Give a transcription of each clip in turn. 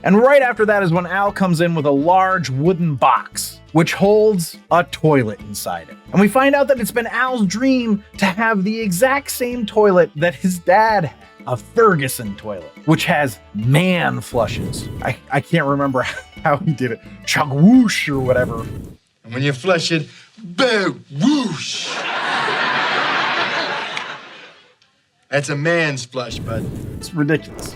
And right after that is when Al comes in with a large wooden box, which holds a toilet inside it. And we find out that it's been Al's dream to have the exact same toilet that his dad had, a Ferguson toilet, which has man flushes. I can't remember how he did it. Chug whoosh or whatever. And when you flush it, boo, whoosh. That's a man's flush, bud. It's ridiculous.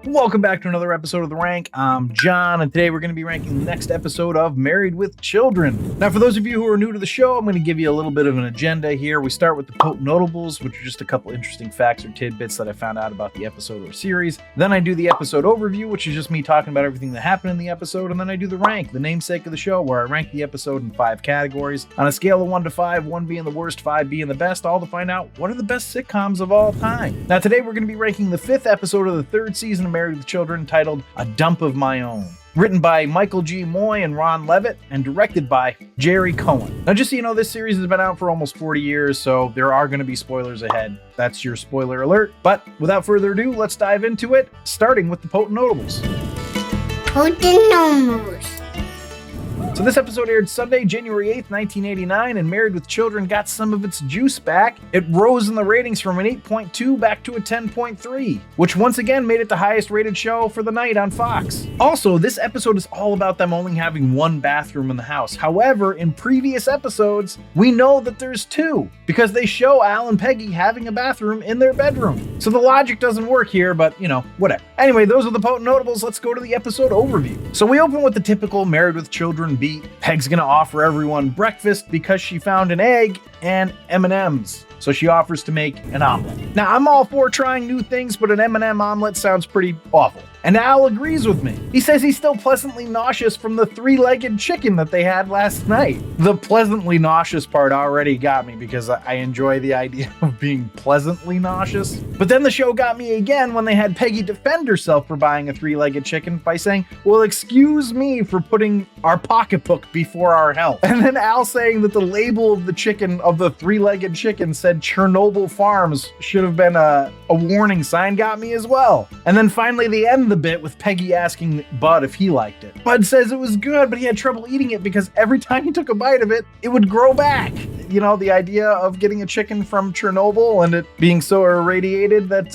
Welcome back to another episode of The Rank. I'm John, and today we're going to be ranking the next episode of Married with Children. Now, for those of you who are new to the show, I'm going to give you a little bit of an agenda here. We start with the Pope Notables, which are just a couple interesting facts or tidbits that I found out about the episode or series. Then I do the episode overview, which is just me talking about everything that happened in the episode. And then I do the rank, the namesake of the show, where I rank the episode in 5 categories. On a scale of 1 to 5, 1 being the worst, 5 being the best, all to find out what are the best sitcoms of all time. Now, today we're going to be ranking the 5th episode of the 3rd season of Married with Children, titled A Dump of My Own. Written by Michael G. Moy and Ron Levitt, and directed by Jerry Cohen. Now, just so you know, this series has been out for almost 40 years, so there are going to be spoilers ahead. That's your spoiler alert. But without further ado, let's dive into it, starting with the Potent Notables. Potent Notables. So this episode aired Sunday, January 8th, 1989, and Married with Children got some of its juice back. It rose in the ratings from an 8.2 back to a 10.3, which once again made it the highest rated show for the night on Fox. Also, this episode is all about them only having one bathroom in the house. However, in previous episodes, we know that there's 2, because they show Al and Peggy having a bathroom in their bedroom. So the logic doesn't work here, but you know, whatever. Anyway, those are the Potent Notables. Let's go to the episode overview. So we open with the typical Married with Children beat. Peg's gonna offer everyone breakfast because she found an egg and M&Ms. So she offers to make an omelet. Now, I'm all for trying new things, but an M&M omelet sounds pretty awful. And Al agrees with me. He says he's still pleasantly nauseous from the 3-legged chicken that they had last night. The pleasantly nauseous part already got me because I enjoy the idea of being pleasantly nauseous. But then the show got me again when they had Peggy defend herself for buying a 3-legged chicken by saying, well, excuse me for putting our pocketbook before our health. And then Al saying that the label of the chicken, of the 3-legged chicken, said Chernobyl Farms should have been a warning sign got me as well. And then finally they end the bit with Peggy asking Bud if he liked it. Bud says it was good, but he had trouble eating it because every time he took a bite of it, it would grow back. You know, the idea of getting a chicken from Chernobyl and it being so irradiated that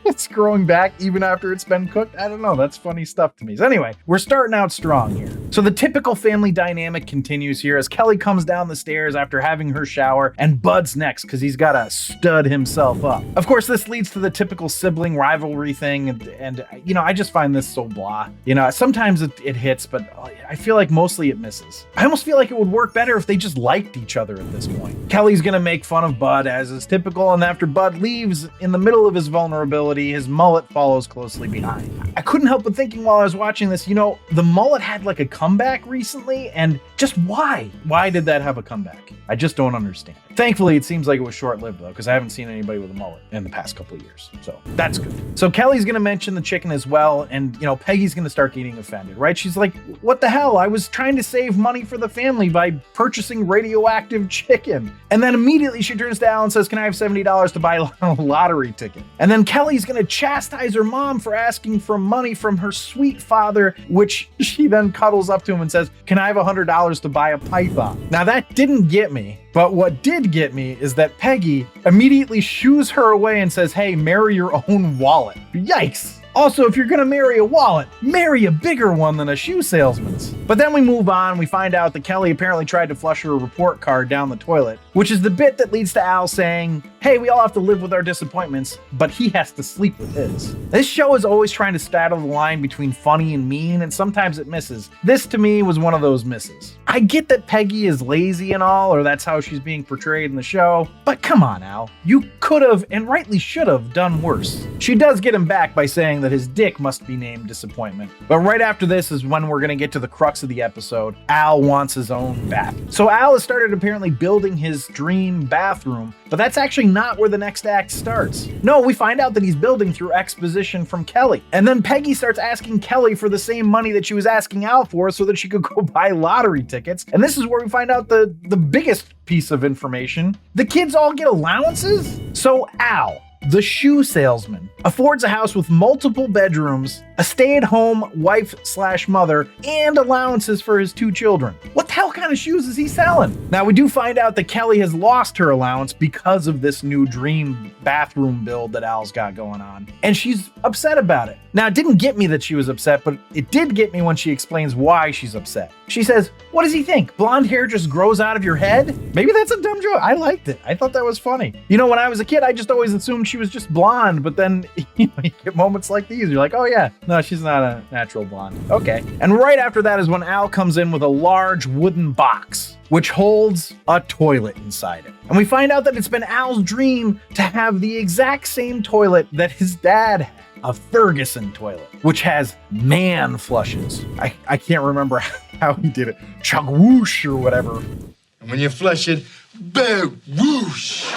it's growing back even after it's been cooked. I don't know. That's funny stuff to me. So anyway, we're starting out strong here. So the typical family dynamic continues here as Kelly comes down the stairs after having her shower, and Bud's next because he's got to stud himself up. Of course, this leads to the typical sibling rivalry thing, and you know, I just find this so blah. You know, sometimes it hits, but I feel like mostly it misses. I almost feel like it would work better if they just liked each other at this point. Kelly's gonna make fun of Bud, as is typical, and after Bud leaves in the middle of his vulnerability, his mullet follows closely behind. I couldn't help but thinking while I was watching this, you know, the mullet had like a comeback recently, and just why? Why did that have a comeback? I just don't understand. Thankfully, it seems like it was short-lived though, because I haven't seen anybody with a mullet in the past couple of years, so that's good. So Kelly's gonna mention the chicken as well, and you know, Peggy's gonna start getting offended, right? She's like, what the hell? I was trying to save money for the family by purchasing radioactive chicken. And then immediately she turns to Al and says, can I have $70 to buy a lottery ticket? And then Kelly's gonna chastise her mom for asking for money from her sweet father, which she then cuddles up to him and says, can I have $100 to buy a python? Now that didn't get me. But what did get me is that Peggy immediately shoos her away and says, hey, marry your own wallet. Yikes. Also, if you're gonna marry a wallet, marry a bigger one than a shoe salesman's. But then we move on, we find out that Kelly apparently tried to flush her report card down the toilet, which is the bit that leads to Al saying, hey, we all have to live with our disappointments, but he has to sleep with his. This show is always trying to straddle the line between funny and mean, and sometimes it misses. This, to me, was one of those misses. I get that Peggy is lazy and all, or that's how she's being portrayed in the show, but come on, Al. You could have, and rightly should have, done worse. She does get him back by saying that his dick must be named Disappointment. But right after this is when we're going to get to the crux of the episode. Al wants his own bathroom. So Al has started apparently building his dream bathroom, but that's actually not where the next act starts. No, we find out that he's building through exposition from Kelly. And then Peggy starts asking Kelly for the same money that she was asking Al for so that she could go buy lottery tickets. And this is where we find out the biggest piece of information. The kids all get allowances? So Al, the shoe salesman, affords a house with multiple bedrooms, a stay-at-home wife/mother, and allowances for his 2 children. What the hell kind of shoes is he selling? Now, we do find out that Kelly has lost her allowance because of this new dream bathroom build that Al's got going on, and she's upset about it. Now, it didn't get me that she was upset, but it did get me when she explains why she's upset. She says, "What does he think? Blonde hair just grows out of your head?" Maybe that's a dumb joke. I liked it. I thought that was funny. You know, when I was a kid, I just always assumed she was just blonde, but then you get moments like these. You're like, oh yeah, no, she's not a natural blonde. Okay. And right after that is when Al comes in with a large wooden box, which holds a toilet inside it. And we find out that it's been Al's dream to have the exact same toilet that his dad had. A Ferguson toilet, which has man flushes. I can't remember how he did it. Chug whoosh or whatever. And when you flush it, boo whoosh.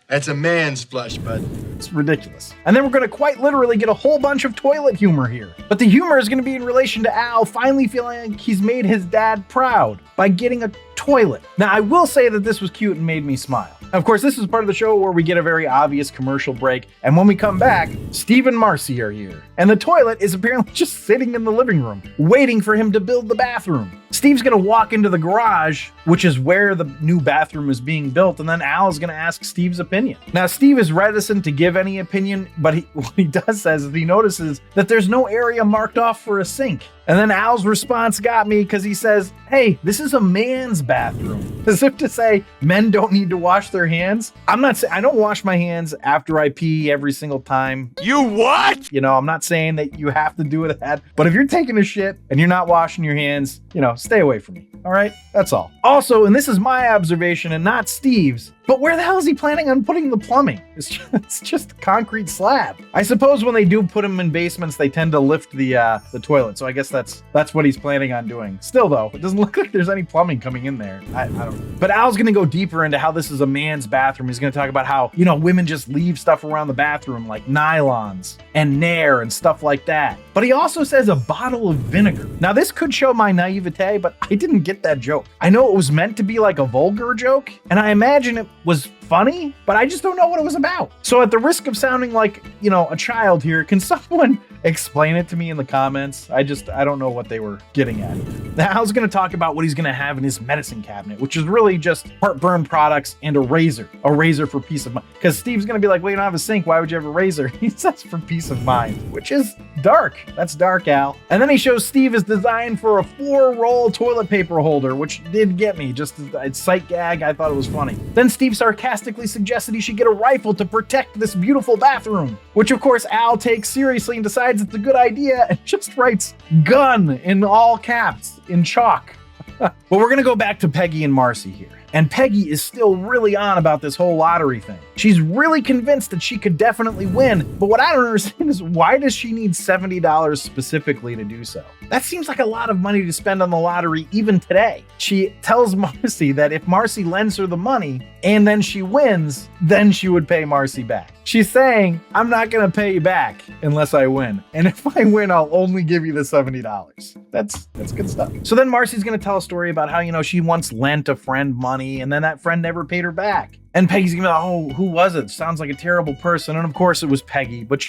That's a man's flush, bud. It's ridiculous. And then we're going to quite literally get a whole bunch of toilet humor here. But the humor is going to be in relation to Al finally feeling like he's made his dad proud by getting a toilet. Now, I will say that this was cute and made me smile. Of course, this is part of the show where we get a very obvious commercial break. And when we come back, Steve and Marcy are here. And the toilet is apparently just sitting in the living room, waiting for him to build the bathroom. Steve's going to walk into the garage, which is where the new bathroom is being built, and then Al is going to ask Steve's opinion. Now, Steve is reticent to give any opinion, but what he does say is he notices that there's no area marked off for a sink. And then Al's response got me because he says, "Hey, this is a man's bathroom." As if to say men don't need to wash their hands. I'm not saying I don't wash my hands after I pee every single time. You what? You know, I'm not saying that you have to do that. But if you're taking a shit and you're not washing your hands, stay away from me. All right? That's all. Also, and this is my observation and not Steve's, but where the hell is he planning on putting the plumbing? It's just a concrete slab. I suppose when they do put them in basements, they tend to lift the toilet. So I guess that's what he's planning on doing. Still, though, it doesn't look like there's any plumbing coming in there. I don't know. But Al's going to go deeper into how this is a man's bathroom. He's going to talk about how, women just leave stuff around the bathroom like nylons and Nair and stuff like that. But he also says a bottle of vinegar. Now, this could show my naivete, but I didn't get that joke. I know it was meant to be like a vulgar joke, and I imagine it was funny, but I just don't know what it was about. So at the risk of sounding like, a child here, can someone explain it to me in the comments? I don't know what they were getting at. Now, Al's going to talk about what he's going to have in his medicine cabinet, which is really just heartburn products and a razor for peace of mind. Because Steve's going to be like, well, you don't have a sink. Why would you have a razor? He says for peace of mind, which is dark. That's dark, Al. And then he shows Steve his design for a 4-roll toilet paper holder, which did get me. Just a sight gag. I thought it was funny. Then Steve sarcastically suggested he should get a rifle to protect this beautiful bathroom, which of course Al takes seriously and decides it's a good idea and just writes "gun" in all caps in chalk. But we're gonna go back to Peggy and Marcy here. And Peggy is still really on about this whole lottery thing. She's really convinced that she could definitely win, but what I don't understand is why does she need $70 specifically to do so? That seems like a lot of money to spend on the lottery even today. She tells Marcy that if Marcy lends her the money and then she wins, then she would pay Marcy back. She's saying, I'm not gonna pay you back unless I win. And if I win, I'll only give you the $70. That's good stuff. So then Marcy's gonna tell a story about how, she once lent a friend money and then that friend never paid her back. And Peggy's gonna be like, oh, who was it? Sounds like a terrible person. And of course it was Peggy, but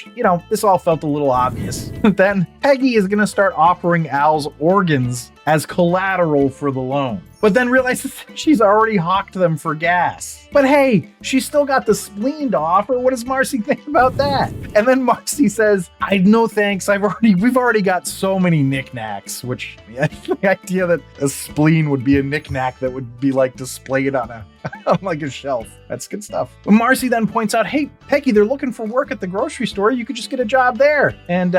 this all felt a little obvious. Then Peggy is gonna start offering Al's organs as collateral for the loan, but then realizes she's already hawked them for gas. But hey, she's still got the spleen to offer. What does Marcy think about that? And then Marcy says, no thanks. We've already got so many knickknacks, which the idea that a spleen would be a knickknack that would be like displayed on like a shelf. That's good stuff. But Marcy then points out, hey, Peggy, they're looking for work at the grocery store. You could just get a job there. And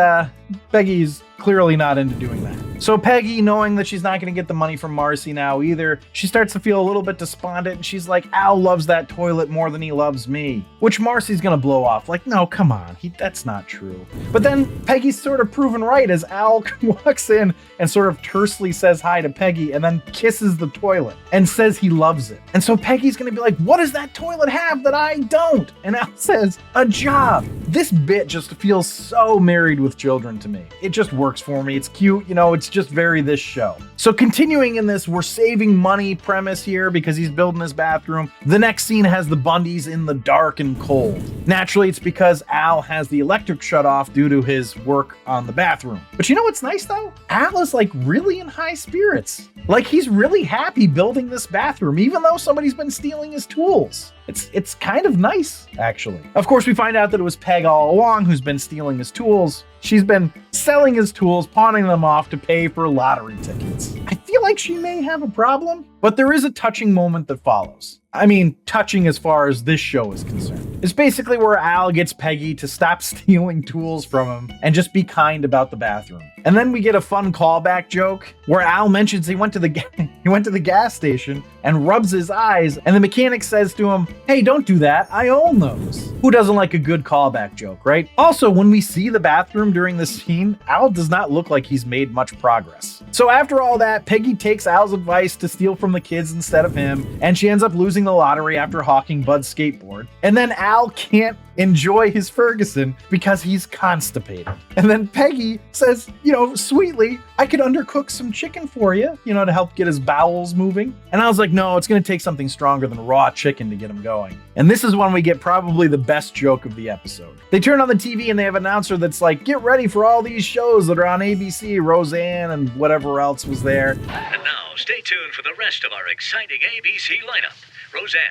Peggy's clearly not into doing that. So Peggy, knowing that she's not going to get the money from Marcy now either, she starts to feel a little bit despondent, and she's like, Al loves that toilet more than he loves me, which Marcy's going to blow off like, no, come on, that's not true. But then Peggy's sort of proven right as Al walks in and sort of tersely says hi to Peggy and then kisses the toilet and says he loves it. And so Peggy's going to be like, what does that toilet have that I don't? And Al says, a job. This bit just feels so Married with Children to me. It just works for me. It's cute, it's just very this show. So continuing in this we're saving money premise here because he's building his bathroom, the next scene has the Bundys in the dark and cold. Naturally, it's because Al has the electric shut off due to his work on the bathroom. But you know what's nice though? Al is like really in high spirits. Like he's really happy building this bathroom, even though somebody's been stealing his tools. It's kind of nice, actually. Of course, we find out that it was Peg all along who's been stealing his tools. She's been selling his tools, pawning them off to pay for lottery tickets. I feel like she may have a problem, but there is a touching moment that follows. I mean, touching as far as this show is concerned. It's basically where Al gets Peggy to stop stealing tools from him and just be kind about the bathroom. And then we get a fun callback joke where Al mentions he went to the gas station and rubs his eyes, and the mechanic says to him, hey, don't do that, I own those. Who doesn't like a good callback joke, right? Also, when we see the bathroom during this scene, Al does not look like he's made much progress. So after all that, Peggy takes Al's advice to steal from the kids instead of him, and she ends up losing the lottery after hawking Bud's skateboard. And then Al can't enjoy his Ferguson because he's constipated. And then Peggy says, sweetly, I could undercook some chicken for you, to help get his bowels moving. And I was like, no, it's going to take something stronger than raw chicken to get him going. And this is when we get probably the best joke of the episode. They turn on the TV and they have an announcer that's like, get ready for all these shows that are on ABC, Roseanne and whatever else was there. And now, stay tuned for the rest of our exciting ABC lineup. Roseanne,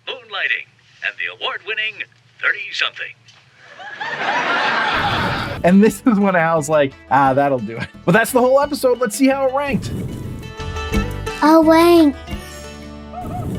Moonlighting, and the award-winning 30-something. And this is when Al's like, that'll do it. But that's the whole episode. Let's see how it ranked. Oh, wait.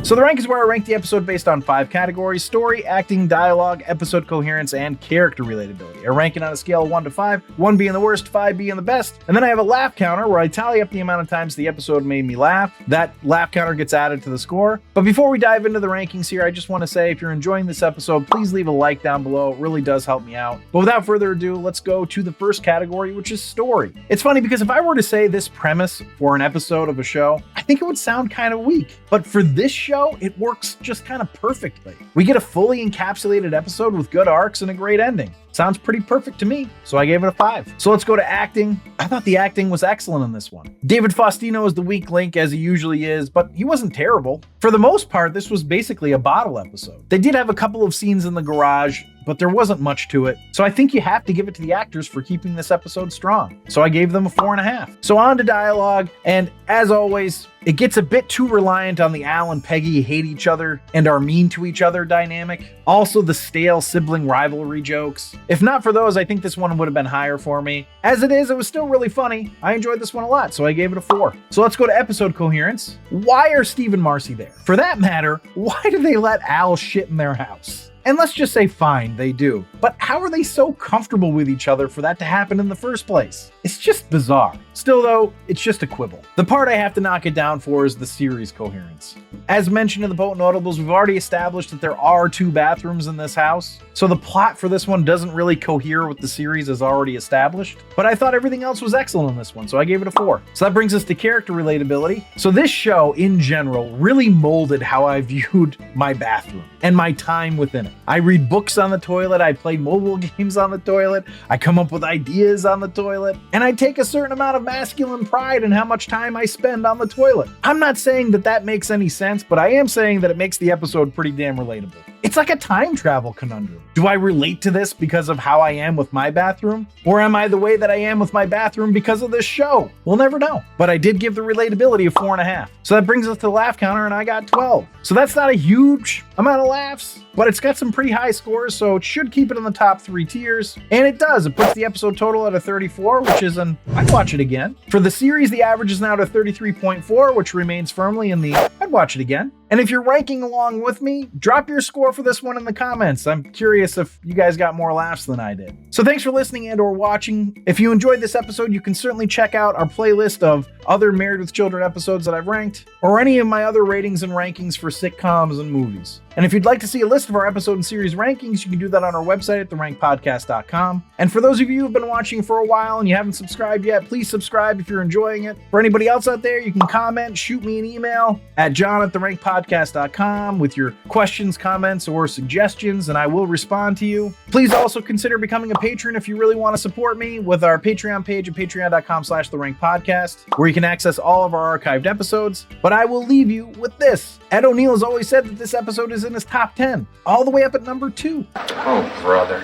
So the rank is where I rank the episode based on 5 categories: story, acting, dialogue, episode coherence, and character relatability. I rank it on a scale of 1 to 5, 1 being the worst, 5 being the best. And then I have a laugh counter where I tally up the amount of times the episode made me laugh. That laugh counter gets added to the score. But before we dive into the rankings here, I just want to say if you're enjoying this episode, please leave a like down below. It really does help me out. But without further ado, let's go to the first category, which is story. It's funny because if I were to say this premise for an episode of a show, I think it would sound kind of weak. But for this show, it works just kind of perfectly. We get a fully encapsulated episode with good arcs and a great ending. Sounds pretty perfect to me, so I gave it a 5. So let's go to acting. I thought the acting was excellent in this one. David Faustino is the weak link, as he usually is, but he wasn't terrible. For the most part, this was basically a bottle episode. They did have a couple of scenes in the garage, but there wasn't much to it. So I think you have to give it to the actors for keeping this episode strong. So I gave them a 4.5. So on to dialogue, and as always, it gets a bit too reliant on the Al and Peggy hate each other and are mean to each other dynamic. Also the stale sibling rivalry jokes. If not for those, I think this one would have been higher for me. As it is, it was still really funny. I enjoyed this one a lot, so I gave it a 4. So let's go to episode coherence. Why are Steve and Marcy there? For that matter, why do they let Al shit in their house? And let's just say fine, they do. But how are they so comfortable with each other for that to happen in the first place? It's just bizarre. Still though, it's just a quibble. The part I have to knock it down for is the series coherence. As mentioned in the Potent Notables, we've already established that there are 2 bathrooms in this house, so the plot for this one doesn't really cohere with the series as already established, but I thought everything else was excellent in this one, so I gave it a 4. So that brings us to character relatability. So this show, in general, really molded how I viewed my bathroom and my time within it. I read books on the toilet, I play mobile games on the toilet, I come up with ideas on the toilet, and I take a certain amount of masculine pride in how much time I spend on the toilet. I'm not saying that that makes any sense, but I am saying that it makes the episode pretty damn relatable. It's like a time travel conundrum. Do I relate to this because of how I am with my bathroom? Or am I the way that I am with my bathroom because of this show? We'll never know. But I did give the relatability a 4.5. So that brings us to the laugh counter, and I got 12. So that's not a huge amount of laughs, but it's got some pretty high scores, so it should keep it in the top 3 tiers. And it does. It puts the episode total at a 34, which is I'd watch it again. For the series, the average is now to 33.4, which remains firmly in the I'd watch it again. And if you're ranking along with me, drop your score for this one in the comments. I'm curious if you guys got more laughs than I did. So thanks for listening and or watching. If you enjoyed this episode, you can certainly check out our playlist of other Married with Children episodes that I've ranked, or any of my other ratings and rankings for sitcoms and movies. And if you'd like to see a list of our episode and series rankings, you can do that on our website at therankpodcast.com. And for those of you who've been watching for a while and you haven't subscribed yet, please subscribe if you're enjoying it. For anybody else out there, you can comment, shoot me an email at john@therankpodcast.com with your questions, comments, or suggestions, and I will respond to you. Please also consider becoming a patron if you really want to support me with our Patreon page at patreon.com/therankpodcast, where you can access all of our archived episodes. But I will leave you with this. Ed O'Neill has always said that this episode is in his top 10, all the way up at number 2. Oh, brother.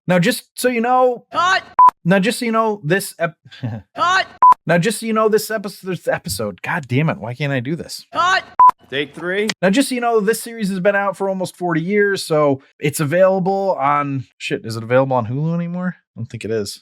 Now, just so you know, Cut! Now, just so you know, this Cut! Now, just so you know, this episode. God damn it! Why can't I do this? Cut! Take 3. Now, just so you know, this series has been out for almost 40 years, so it's available on... Shit, is it available on Hulu anymore? I don't think it is.